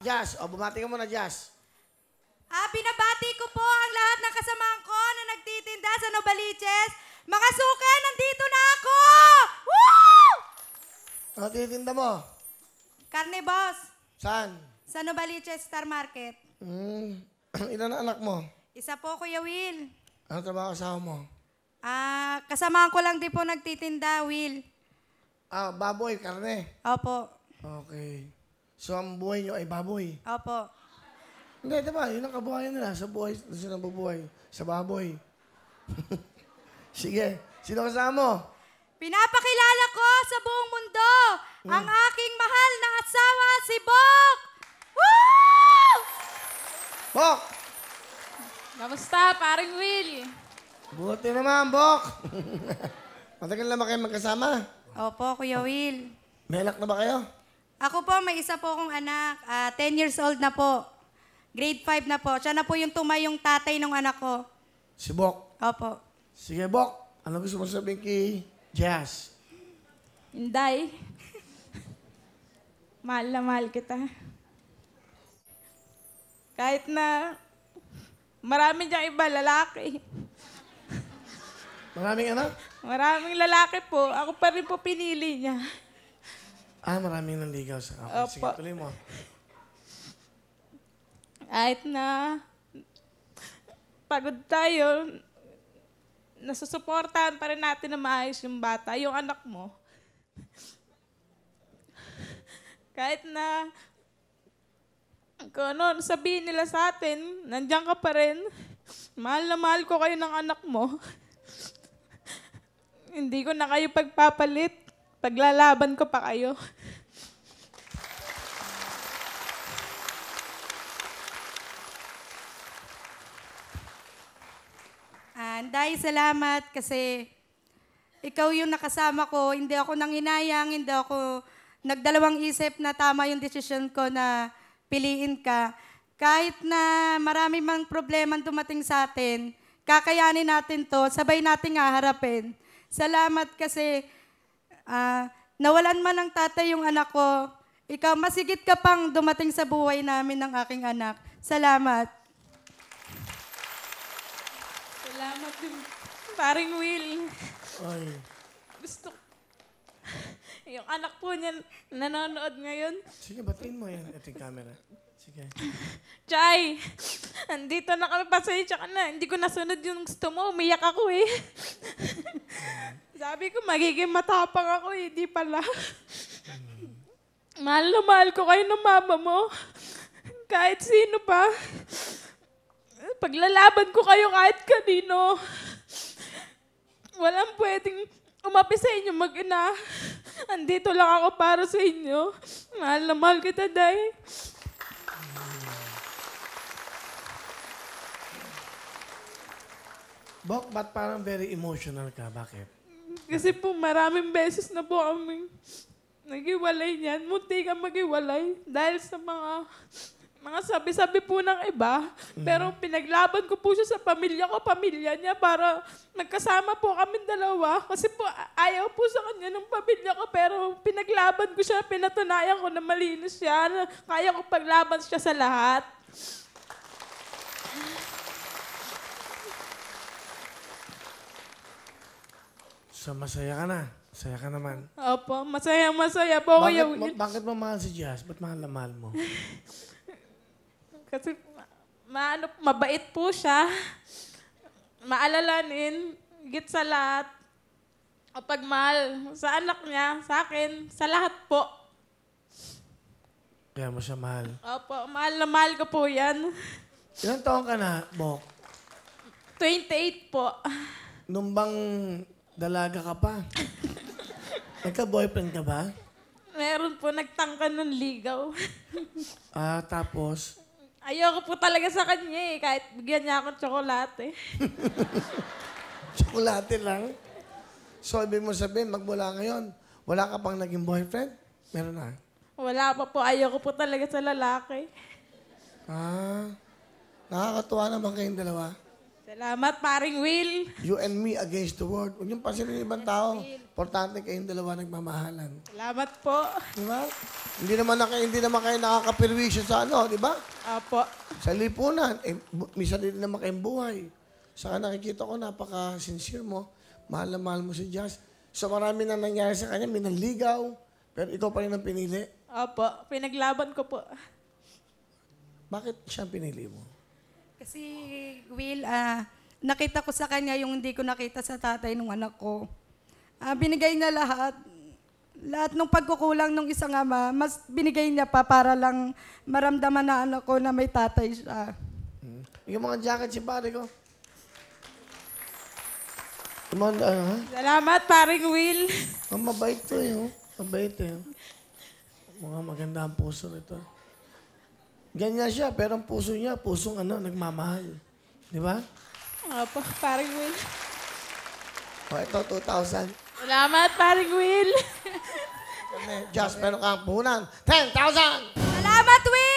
Jazz, o bumati ka muna, Jazz. Binabati ko po ang lahat ng kasamahan ko na nagtitinda sa Novaliches. Mga suke, nandito na ako! Woo! Ano tinitinda mo? Karne, boss. Saan? Sa Novaliches Star Market. Ilan na anak mo? Isa po, Kuya Will. Ano trabaho asawa mo? Kasamahan ko lang din po nagtitinda, Will. Baboy, karne. Opo. Okay. So, ang buhay nyo ay baboy. Opo. Hindi, diba? Yun ang kabuhayan nila. Sa buhay, doon sila nabubuhay. Sa baboy. Sige. Sino kasama mo? Pinapakilala ko sa buong mundo ang aking mahal na asawa, si Bok! Woo! Bok! Kamusta, paring Will? Buti naman, Bok! Matagal na ba kayo magkasama? Opo, Kuya Will. May anak na ba kayo? Ako po, may isa po akong anak. 10 years old na po. Grade 5 na po. Siya na po yung tumayong tatay ng anak ko. Si Bok. Opo. Sige, Bok. Ano gusto mo sabihin kay Jazz? Inday. Mahal na mahal kita. Kahit na marami diyang iba lalaki. Maraming anak? Maraming lalaki po. Ako pa rin po pinili niya. Maraming nanligaw sa ako. Sige, Opo. tuloy mo. Kahit na pagod tayo, nasusuportahan pa rin natin na maayos yung bata, yung anak mo. Kahit na kung ano sabihin nila sa atin, nandiyan ka pa rin. Mahal na mahal ko kayo ng anak mo. Hindi ko na kayo pagpapalit. Paglalaban ko pa kayo. Dahil salamat kasi ikaw yung nakasama ko. Hindi ako nanghinayang, hindi ako nagdalawang isip na tama yung desisyon ko na piliin ka. Kahit na marami mang problema dumating sa atin, kakayanin natin to, sabay nating haharapin. Salamat kasi nawalan man ng tatay yung anak ko. Ikaw, masigit ka pang dumating sa buhay namin ng aking anak. Salamat. Salamat din, paring Will. Ay. Gusto yung anak po niya nanonood ngayon. Sige, batiin mo yan. Ito yung camera. Sige. Chay, andito na kami, pasensya ka na. Hindi ko nasunod yung gusto mo. Umiyak ako eh. Sabi ko, magiging matapang ako eh. Di pala. Mahal na mahal ko kayo ng mama mo. Kahit sino pa. Paglalaban ko kayo kahit kanino. Walang pwedeng umapi sa inyo mag-ina. Andito lang ako para sa inyo. Mahal na mahal kita, Day. Bok, ba't parang very emotional ka? Bakit? Kasi po maraming beses na po kami nag-iwalay niyan. Munti ka mag-iwalay dahil sa mga sabi-sabi po ng iba. Pero pinaglaban ko po siya sa pamilya niya para nagkasama po kami dalawa. Kasi po ayaw po sa kanya ng pamilya ko pero pinaglaban ko siya, pinatunayan ko na malinis siya, na kaya ko paglaban siya sa lahat. So, masaya ka na. Masaya ka naman. Opo, masaya po. Bakit mo mahal si Jazz? Ba't mahal na mahal mo? Kasi mabait po siya. Maalalanin, higit sa lahat. Kapag mahal sa anak niya, sa akin, sa lahat po. Kaya mo siya mahal. Opo, mahal na mahal ko po yan. Ilang taon ka na, Bok? 28 po. Nung bang dalaga ka pa? Nagka-boyfriend ka ba? Meron po nagtangka ng ligaw. Tapos? Ayoko po talaga sa kanya eh, kahit bigyan niya akong tsokolate. Tsokolate lang? So, ibig mo sabihin, magmula ngayon, wala ka pang naging boyfriend? Meron na. Wala pa po, ayoko po talaga sa lalaki. Nakakatuwa naman kayong dalawa. Salamat, paring Will. You and me against the world. Huwag niyong pansinin yung ibang tao. Importante kayong dalawa nagmamahalan. Salamat po. Di ba? Hindi naman kayo nakakapirwisyo sa ano, di ba? Apo. Sa lipunan. Misa din naman kayong buhay. Saka nakikita ko, napaka-sincere mo. Mahal na mahal mo si Jazz. So marami na nangyari sa kanya, minanligaw. Pero ikaw pa rin ang pinili. Apo. Pinaglaban ko po. Bakit siya pinili mo? Kasi, Will, nakita ko sa kanya yung hindi ko nakita sa tatay ng anak ko. Binigay niya lahat. Lahat ng pagkukulang ng isang ama, mas binigay niya pa para lang maramdaman na anak ko na may tatay siya. Yung mga jacket si pare ko. Yung mga, Salamat, paring Will. mabait to eh. Oh. Mabait eh. Mga maganda ang puso nito. Ganyan siya, pero ang puso niya, pusong nagmamahal. Di ba? Apo, paring Will. O, ito, 2,000. Salamat, paring Will. Just, meron kang puhunan. 10,000! Salamat, Will!